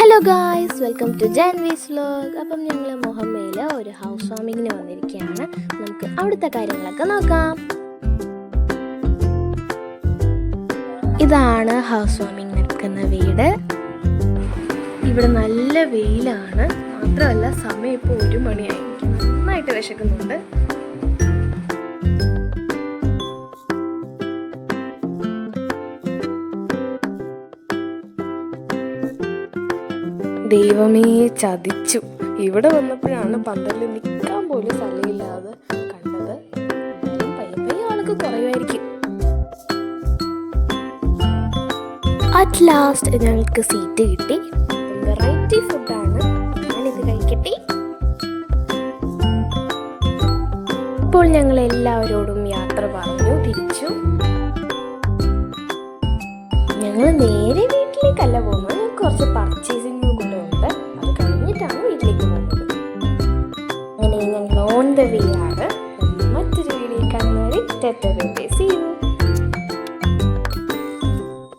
Hello guys, welcome to Janvi's vlog. അപ്പം ഞങ്ങൾ മൊഹമ്മയിൽ ഒരു ഹൗസ് വാമിങ്ങിന് വന്നിരിക്കുകയാണ്. നമുക്ക് അവിടുത്തെ കാര്യങ്ങളൊക്കെ നോക്കാം. ഇതാണ് ഹൗസ് വാമിങ് നടക്കുന്ന വീട്. ഇവിടെ നല്ല വെയിലാണ്, മാത്രമല്ല സമയം ഇപ്പോൾ 1 മണിയായി. എനിക്ക് നന്നായിട്ട് വിശക്കുന്നുണ്ട്. ദൈവമേ, ചതിച്ചു. ഇവിടെ വന്നപ്പോഴാണ് പന്തലിൽ നിൽക്കാൻ പോലും സ്ഥലമില്ലാതെ കണ്ടത്. എന്തായാലും പയ്യെ ആൾക്ക് കുറയുമായിരിക്കും. അറ്റ് ലാസ്റ്റ് ഞങ്ങൾക്ക് സീറ്റ് കിട്ടി. വെറൈറ്റി ഫുഡാണ്, ഞാനിത് കഴിക്കട്ടെ. ഇപ്പോൾ ഞങ്ങൾ എല്ലാവരോടും യാത്ര പറഞ്ഞു തിരിച്ചു. ഞങ്ങൾ നേരെ വീട്ടിലേക്കല്ല പോകുന്നത്, ഞങ്ങൾക്ക് കുറച്ച് പർച്ചേസിങ് കൂടെ ഉണ്ട്. അത് കഴിഞ്ഞിട്ടാണ് വീട്ടിലേക്ക് പോകുന്നത്. അങ്ങനെ ഞങ്ങൾ ഓൺ ദ വേ ആണ്. മറ്റൊരു വീഡിയോ കാണുന്നവരെ tata bye bye, see U.